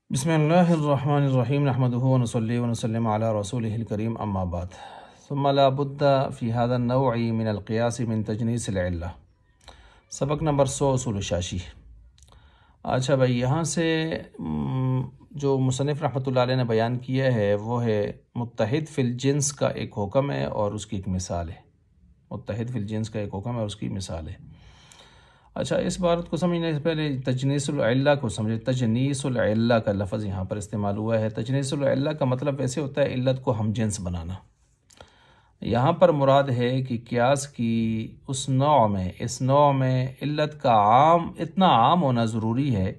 بسم اللہ الرحمن الرحیم نحمده ونصلی ونسلم علی رسولہ الکریم اما بعد ثم لا بد فی هذا النوع من القیاس من تجنیس العلہ۔ سبق نمبر 100 اصول الشاشی۔ اچھا بھائی، یہاں سے جو مصنف رحمۃ اللہ علیہ نے بیان کیا ہے وہ ہے متحد فی الجنس کا ایک حکم ہے اور اس کی ایک مثال ہے۔ متحد فی الجنس کا ایک حکم ہے اور اس کی مثال ہے۔ اچھا، اس بات کو سمجھنے سے پہلے تجنیس العلہ کو سمجھے۔ تجنیس العلہ کا لفظ یہاں پر استعمال ہوا ہے۔ تجنیس العلہ کا مطلب ویسے ہوتا ہے علت کو ہم جنس بنانا۔ یہاں پر مراد ہے کہ قیاس کی اس نوع میں علت کا اتنا عام ہونا ضروری ہے۔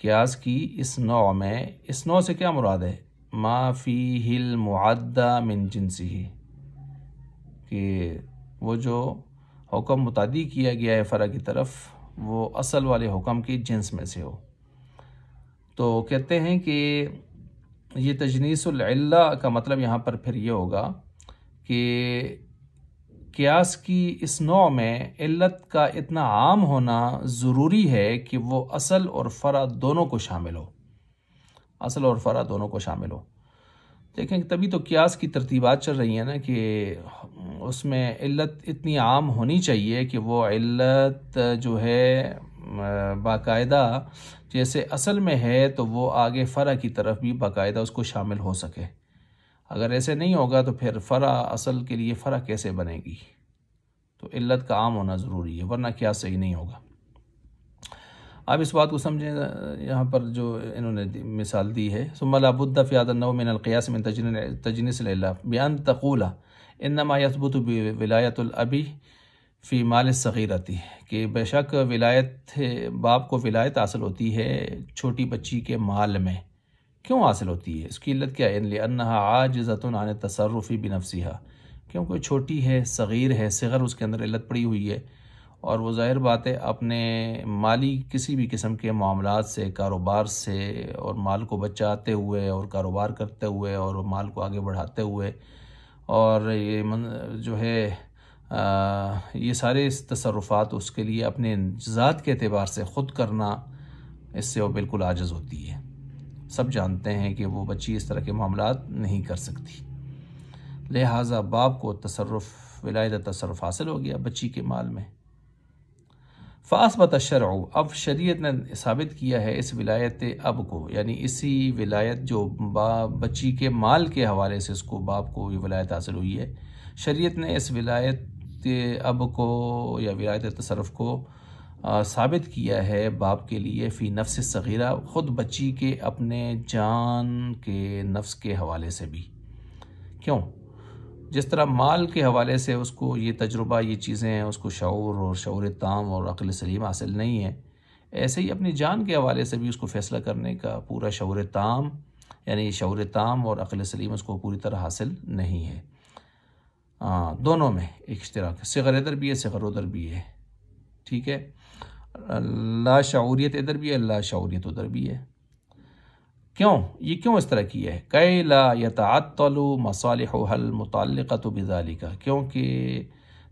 قیاس کی اس نوع سے کیا مراد ہے؟ ما فیہ المعدہ من جنسہ، کہ وہ جو حکم متعدی کیا گیا ہے فرع کی طرف، وہ اصل والے حکم کی جنس میں سے ہو۔ تو کہتے ہیں کہ یہ تجنیس العلہ کا مطلب یہاں پر پھر یہ ہوگا کہ قیاس کی اس نوع میں علت کا اتنا عام ہونا ضروری ہے کہ وہ اصل اور فرع دونوں کو شامل ہو۔ اصل اور فرع دونوں کو شامل ہو۔ دیکھیں، تبھی تو قیاس کی ترتیبات چل رہی ہیں نا، کہ اس میں علت اتنی عام ہونی چاہیے کہ وہ علت جو ہے باقاعدہ جیسے اصل میں ہے تو وہ آگے فرع کی طرف بھی باقاعدہ اس کو شامل ہو سکے۔ اگر ایسے نہیں ہوگا تو پھر فرع اصل کے لیے فرع کیسے بنے گی؟ تو علت کا عام ہونا ضروری ہے، ورنہ قیاس صحیح نہیں ہوگا۔ آپ اس بات کو سمجھیں، یہاں پر جو انہوں نے مثال دی ہے، ثم لا بد فی هذا النوع من القیاس من تجنیس العلہ بان تقول انما یثبت بولایۃ الاب فی مال الصغیرۃ، کہ بے شک باپ کو ولایت حاصل ہوتی ہے چھوٹی بچی کے مال میں۔ کیوں حاصل ہوتی ہے؟ اس کی علت کیا ہے؟ لأنها عاجزۃ عن التصرف بنفسها، کیونکہ چھوٹی ہے، صغیر ہے، صغر اس کے اندر علت پڑی ہوئی ہے، اور وہ ظاہر بات ہے اپنے مالی کسی بھی قسم کے معاملات سے، کاروبار سے، اور مال کو بچاتے ہوئے اور کاروبار کرتے ہوئے اور مال کو آگے بڑھاتے ہوئے، اور یہ جو ہے یہ سارے تصرفات اس کے لیے اپنے ذات کے اعتبار سے خود کرنا، اس سے وہ بالکل عاجز ہوتی ہے۔ سب جانتے ہیں کہ وہ بچی اس طرح کے معاملات نہیں کر سکتی، لہٰذا باپ کو ولایت تصرف حاصل ہو گیا بچی کے مال میں۔ فاثبت الشرع، اب شریعت نے ثابت کیا ہے اس ولایت اب کو، یعنی اسی ولایت جو بچی کے مال کے حوالے سے اس کو باپ کو یہ ولایت حاصل ہوئی ہے، شریعت نے اس ولایت اب کو یا ولایت تصرف کو ثابت کیا ہے باپ کے لیے فی نفس صغیرہ، خود بچی کے اپنے جان کے نفس کے حوالے سے بھی۔ کیوں؟ جس طرح مال کے حوالے سے اس کو یہ تجربہ، یہ چیزیں اس کو شعور اور شعور تام اور عقل سلیم حاصل نہیں ہے، ایسے ہی اپنی جان کے حوالے سے بھی اس کو فیصلہ کرنے کا پورا شعور تام، یعنی شعور تام اور عقل سلیم اس کو پوری طرح حاصل نہیں ہے۔ دونوں میں ایک اشتراک ہے، صغر ادھر بھی ہے، صغر ادھر بھی ہے، ٹھیک ہے۔ لا شعوریت ادھر بھی ہے، لا شعوریت ادھر بھی ہے۔ کیوں اس طرح کیا ہے؟ کَيْ لَا يَتَعَطَّلُ مَصَالِحُهَا الْمُتَعَلِّقَةُ بِذَلِكَ، کیونکہ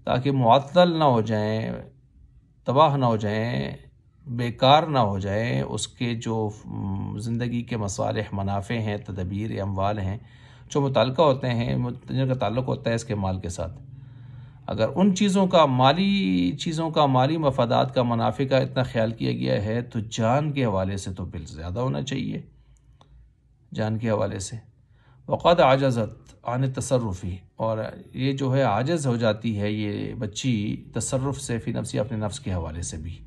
تاکہ معطل نہ ہو جائیں، تباہ نہ ہو جائیں، بیکار نہ ہو جائیں اس کے جو زندگی کے مصالح، منافع ہیں، تدبیر، اموال ہیں جو متعلقہ ہوتے ہیں، جن کا تعلق ہوتا ہے اس کے مال کے ساتھ۔ اگر ان چیزوں کا، مالی مفادات کا، منافع کا اتنا خیال کیا گیا ہے تو جان کے حوالے سے تو بل زیادہ ہونا چاہیے، جان کے حوالے سے۔ وقد عجزت عن التصرف، اور یہ جو ہے عاجز ہو جاتی ہے یہ بچی تصرف سے فی نفسی، اپنے نفس کے حوالے سے بھی۔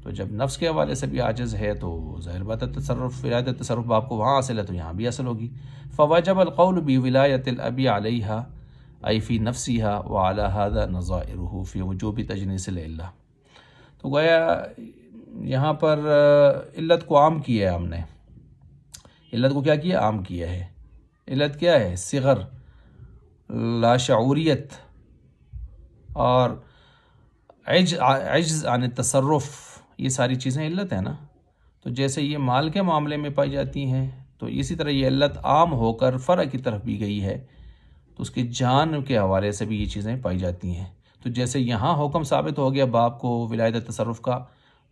تو جب نفس کے حوالے سے بھی عاجز ہے تو ظاہر بات ہے ولایت تصرف باپ کو وہاں حاصل ہے تو یہاں بھی حاصل ہوگی۔ فوجب القول بولایت الاب علیہا ای فی نفسہا وعلی ھذا نظائرہ فی وجوب تجنیس العلہ۔ تو گویا یہاں پر علت کو عام کیا ہے ہم نے، علت کو کیا کیا؟ عام کیا ہے۔ علت کیا ہے؟ صغر، لاشعوریت اور عجز عن التصرف، یہ ساری چیزیں علت ہیں نا۔ تو جیسے یہ مال کے معاملے میں پائی جاتی ہیں تو اسی طرح یہ علت عام ہو کر فرع کی طرف بھی گئی ہے، تو اس کی جان کے حوالے سے بھی یہ چیزیں پائی جاتی ہیں۔ تو جیسے یہاں حکم ثابت ہو گیا باپ کو ولایت تصرف کا،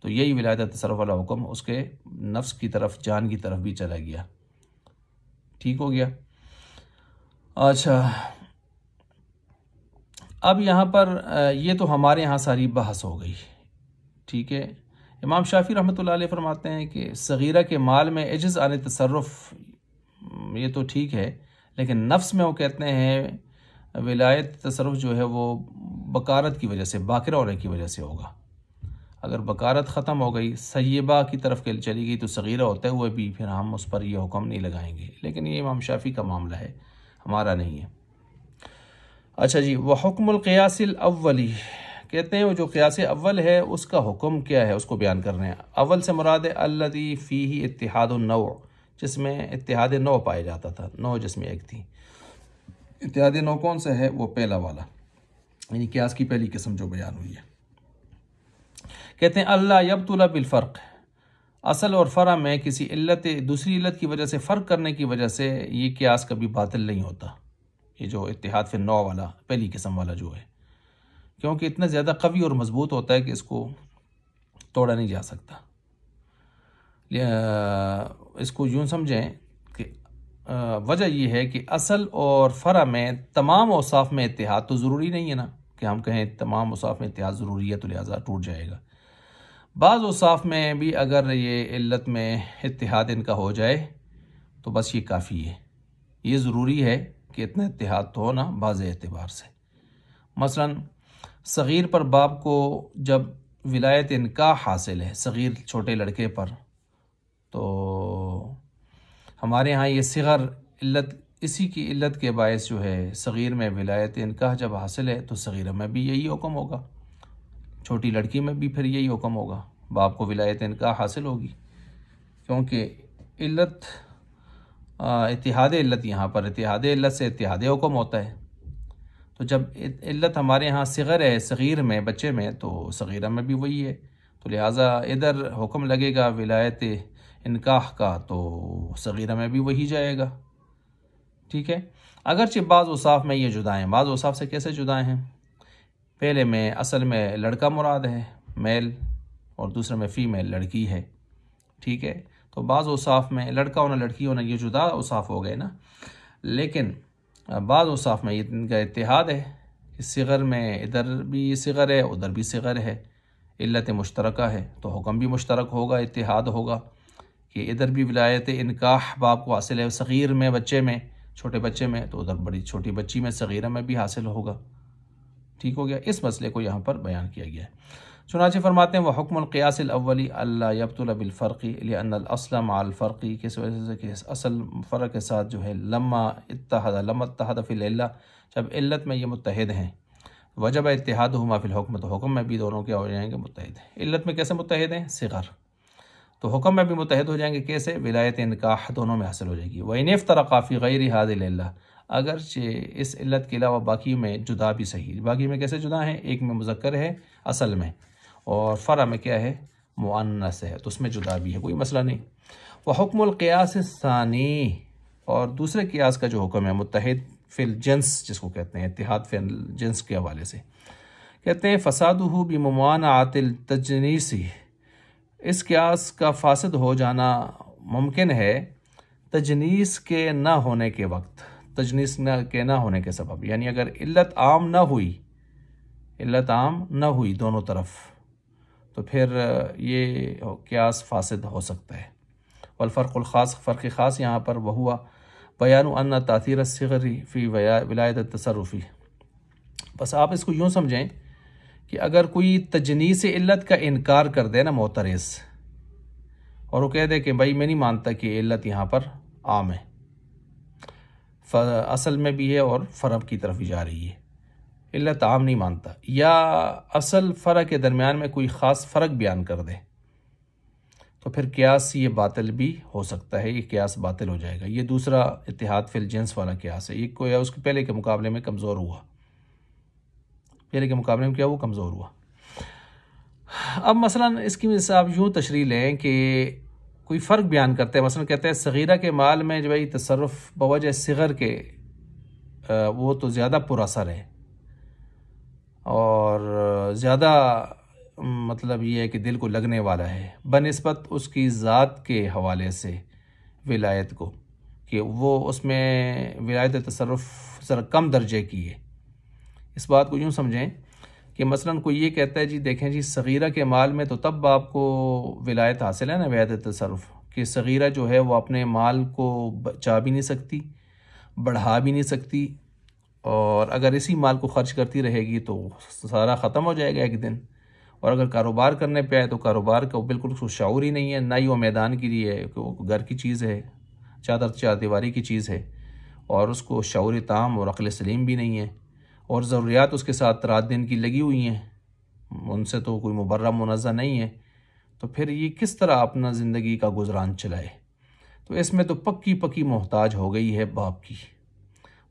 تو یہی ولایت تصرف والا حکم اس کے نفس کی طرف، جان کی طرف بھی چلا گیا. ٹھیک ہو گیا. اچھا، اب یہاں پر یہ تو ہمارے ہاں ساری بحث ہو گئی. ٹھیک ہے. امام شافعی رحمۃ اللہ علیہ فرماتے ہیں کہ صغیرہ کے مال میں عجز عن تصرف یہ تو ٹھیک ہے، لیکن نفس میں وہ کہتے ہیں ولایت تصرف جو ہے وہ بکارت کی وجہ سے، باکرہ ہونے کی وجہ سے ہوگا. اگر بکارت ختم ہو گئی، سیبہ کی طرف چلی گئی تو صغیرہ ہوتے ہوئے بھی پھر ہم اس پر یہ حکم نہیں لگائیں گے. لیکن یہ امام شافعی کا معاملہ ہے، ہمارا نہیں ہے. اچھا جی، وحکم القیاس الاولی، کہتے ہیں وہ جو قیاس اول ہے اس کا حکم کیا ہے، اس کو بیان کر رہے ہیں. اول سے مراد ہے الذی فیہ اتحاد النوع، جس میں اتحاد نوع پایا جاتا تھا، نوع جس میں ایک تھی. اتحاد نوع کون سا ہے؟ وہ پہلا والا، یعنی قیاس کی پہلی قسم جو بیان ہوئی ہے. کہتے ہیں اللہ یبطل بالفرق، اصل اور فرع میں کسی علت دوسری علت کی وجہ سے فرق کرنے کی وجہ سے یہ قیاس کبھی باطل نہیں ہوتا. یہ جو اتحاد فی النوع والا پہلی قسم والا جو ہے، کیونکہ اتنا زیادہ قوی اور مضبوط ہوتا ہے کہ اس کو توڑا نہیں جا سکتا. اس کو یوں سمجھیں کہ وجہ یہ ہے کہ اصل اور فرع میں تمام اوصاف میں اتحاد تو ضروری نہیں ہے نا، کہ ہم کہیں تمام اوصاف میں اتحاد ضروری ہے تو لہٰذا ٹوٹ جائے گا. بعض اوصاف میں بھی اگر یہ علت میں اتحاد ان کا ہو جائے تو بس یہ کافی ہے. یہ ضروری ہے کہ اتنا اتحاد تو ہونا بعض اعتبار سے. مثلاً صغیر پر باپ کو جب ولایت انکاح حاصل ہے، صغیر چھوٹے لڑکے پر، تو ہمارے ہاں یہ صغر علت، اسی کی علت کے باعث جو ہے صغیر میں ولایت انکاح جب حاصل ہے تو صغیرہ میں بھی یہی حکم ہوگا، چھوٹی لڑکی میں بھی پھر یہی حکم ہوگا، باپ کو ولایت انکاح حاصل ہوگی. کیونکہ علت اتحاد علت، یہاں پر اتحاد علت سے اتحاد حکم ہوتا ہے. تو جب علت ہمارے ہاں صغر ہے، صغیر میں، بچے میں، تو صغیرہ میں بھی وہی ہے، تو لہٰذا ادھر حکم لگے گا ولایت انکاح کا تو صغیرہ میں بھی وہی جائے گا. ٹھیک ہے. اگرچہ بعض اوصاف میں یہ جدا ہیں. بعض اوصاف سے کیسے جدا ہیں؟ پہلے میں اصل میں لڑکا مراد ہے، میل، اور دوسرے میں فیمیل، لڑکی ہے. ٹھیک ہے. تو بعض اوصاف میں لڑکا ہونا لڑکی ہونا یہ جدا اوصاف ہو گئے نا، لیکن بعض اوصاف میں ان کا اتحاد ہے. صغر میں ادھر بھی صغر ہے، ادھر بھی صغر ہے، علت مشترکہ ہے تو حکم بھی مشترک ہوگا، اتحاد ہوگا کہ ادھر بھی ولایت انکاح باپ کو حاصل ہے صغیر میں، بچے میں، چھوٹے بچے میں، تو ادھر بڑی چھوٹی بچی میں، صغیرہ میں بھی حاصل ہوگا. ٹھیک ہو گیا. اس مسئلے کو یہاں پر بیان کیا گیا ہے. چنانچہ فرماتے ہیں وحکم القیاس الاولی اللہ یبطل بالفرق لان الاصل مع الفرق، کس وجہ سے کہ اصل فرق کے ساتھ جو ہے لما اتحد فی العلہ، جب علت میں یہ متحد ہیں، وجب اتحادہما فی الحکم، تو حکم میں بھی دونوں کیا ہو جائیں گے؟ متحد ہیں. علت میں کیسے متحد ہیں؟ صغر. تو حکم میں بھی متحد ہو جائیں گے کیسے؟ ولایت انکاح دونوں میں حاصل ہو جائے گی. وَإِنِ افْتَرَقَا فِي غَيْرِ هَذِهِ الْعِلَّةِ، اگرچہ اس علت کے علاوہ باقی میں جدا بھی صحیح. باقی میں کیسے جدا ہیں؟ ایک میں مذکر ہے اصل میں، اور فرع میں کیا ہے؟ مؤنث ہے، تو اس میں جدا بھی ہے، کوئی مسئلہ نہیں. وحکم القیاس الثانی، اور دوسرے قیاس کا جو حکم ہے متحد فی الجنس، جس کو کہتے ہیں اتحاد فی الجنس کے حوالے سے، کہتے ہیں فسادہ بممانعۃ التجنیس، اس قیاس کا فاسد ہو جانا ممکن ہے تجنیس کے نہ ہونے کے وقت، تجنیس کے نہ ہونے کے سبب. یعنی اگر علت عام نہ ہوئی، علت عام نہ ہوئی دونوں طرف، تو پھر یہ قیاس فاسد ہو سکتا ہے. والفرق الخاص، فرق خاص یہاں پر وہوا بیان ان تاثیر الصغر فی ولایت التصرفی. بس آپ اس کو یوں سمجھیں کہ اگر کوئی تجنیس علت کا انکار کر دے نا معترض، اور وہ کہہ دے کہ بھائی میں نہیں مانتا کہ علت یہاں پر عام ہے، اصل میں بھی ہے اور فرع کی طرف بھی جا رہی ہے، علت عام نہیں مانتا، یا اصل فرع کے درمیان میں کوئی خاص فرق بیان کر دے، تو پھر قیاس یہ باطل بھی ہو سکتا ہے، یہ قیاس باطل ہو جائے گا. یہ دوسرا اتحاد فی الجنس والا قیاس ہے، یہ کوئی اس کے پہلے کے مقابلے میں کمزور ہوا، پہلے کے مقابلے میں کیا وہ کمزور ہوا. اب مثلا اس کی آپ یوں تشریح لیں کہ کوئی فرق بیان کرتے ہیں، مثلا کہتے ہیں صغیرہ کے مال میں جو تصرف بوجہ صغر کے وہ تو زیادہ پر اثر ہے اور زیادہ مطلب یہ ہے کہ دل کو لگنے والا ہے بنسبت اس کی ذات کے حوالے سے ولایت کو، کہ وہ اس میں ولایت تصرف ذرا کم درجے کی ہے۔ اس بات کو یوں سمجھیں کہ مثلا کوئی یہ کہتا ہے جی دیکھیں جی صغیرہ کے مال میں تو تب آپ کو ولایت حاصل ہے نا، ولایت تصرف، کہ صغیرہ جو ہے وہ اپنے مال کو بچا بھی نہیں سکتی، بڑھا بھی نہیں سکتی، اور اگر اسی مال کو خرچ کرتی رہے گی تو سارا ختم ہو جائے گا ایک دن، اور اگر کاروبار کرنے پہ آئے تو کاروبار کا بالکل اس کو شعور ہی نہیں ہے، نہ ہی وہ میدان کے لیے ہے کہ وہ گھر کی چیز ہے، چار دیواری کی چیز ہے، اور اس کو شعور تام اور عقل سلیم بھی نہیں ہے، اور ضروریات اس کے ساتھ رات دن کی لگی ہوئی ہیں، ان سے تو کوئی مبرہ منزہ نہیں ہے، تو پھر یہ کس طرح اپنا زندگی کا گزران چلائے؟ تو اس میں تو پکی محتاج ہو گئی ہے باپ کی،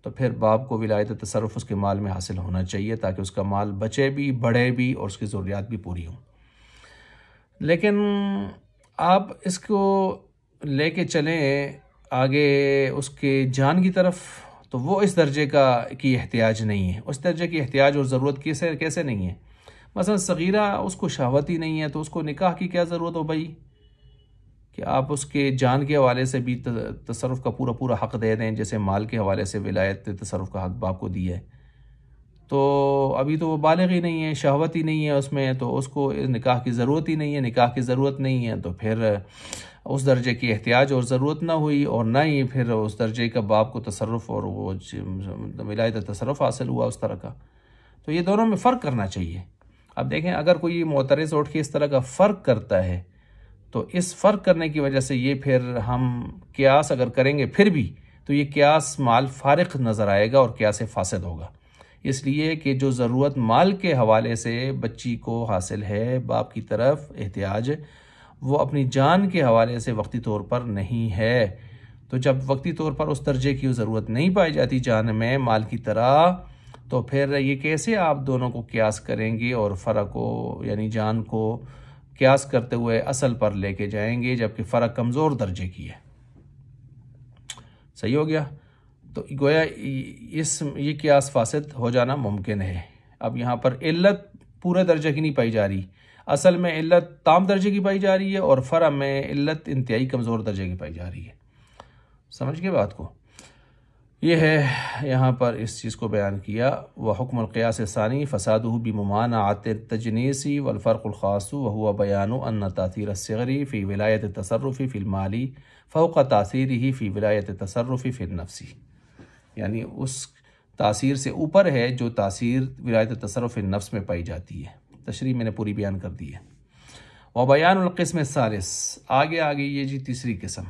تو پھر باپ کو ولایت تصرف اس کے مال میں حاصل ہونا چاہیے تاکہ اس کا مال بچے بھی، بڑھے بھی، اور اس کی ضروریات بھی پوری ہوں۔ لیکن آپ اس کو لے کے چلیں آگے اس کے جان کی طرف، تو وہ اس درجے کی احتیاج نہیں ہے، اس درجے کی احتیاج اور ضرورت کیسے نہیں ہے؟ مثلا صغیرہ اس کو شہوت ہی نہیں ہے تو اس کو نکاح کی کیا ضرورت ہو بھائی، کہ آپ اس کے جان کے حوالے سے بھی تصرف کا پورا حق دے دیں، جیسے مال کے حوالے سے ولایت تصرف کا حق باپ کو دی ہے۔ تو ابھی تو وہ بالغ ہی نہیں ہے، شہوت ہی نہیں ہے اس میں، تو اس کو نکاح کی ضرورت ہی نہیں ہے، نکاح کی ضرورت نہیں ہے تو پھر اس درجے کی احتیاج اور ضرورت نہ ہوئی، اور نہ ہی پھر اس درجے کا باپ کو تصرف اور وہ ولایت تصرف حاصل ہوا اس طرح کا۔ تو یہ دونوں میں فرق کرنا چاہیے۔ اب دیکھیں اگر کوئی معترض اٹھ کے اس طرح کا فرق کرتا ہے تو اس فرق کرنے کی وجہ سے یہ پھر ہم قیاس اگر کریں گے پھر بھی تو یہ قیاس مال فارق نظر آئے گا اور قیاس فاسد ہوگا، اس لیے کہ جو ضرورت مال کے حوالے سے بچی کو حاصل ہے باپ کی طرف احتیاج، وہ اپنی جان کے حوالے سے وقتی طور پر نہیں ہے۔ تو جب وقتی طور پر اس درجے کی ضرورت نہیں پائی جاتی جان میں مال کی طرح، تو پھر یہ کیسے آپ دونوں کو قیاس کریں گے اور فرق کو یعنی جان کو قیاس کرتے ہوئے اصل پر لے کے جائیں گے جبکہ فرق کمزور درجے کی ہے؟ صحیح ہو گیا؟ تو گویا یہ قیاس فاسد ہو جانا ممکن ہے۔ اب یہاں پر علت پورے درجے کی نہیں پائی جا رہی، اصل میں علت تام درجے کی پائی جا رہی ہے اور فرع میں علت انتہائی کمزور درجے کی پائی جا رہی ہے۔ سمجھ گئے بات کو؟ یہ ہے یہاں پر اس چیز کو بیان کیا، وحکم القیاس ثانی فسادہ بممانعۃ التجنیس والفرق الخاص وهو بیان ان تاثیر الصغر فی ولایت التصرف فی المال فوق تاثیرہ فی ولایت التصرف فی النفس، یعنی اس تاثیر سے اوپر ہے جو تاثیر ولایت التصرف فی النفس میں پائی جاتی ہے۔ تشریح میں نے پوری بیان کر دی ہے۔ وبیان القسم الثالث، آگے یہ جی تیسری قسم،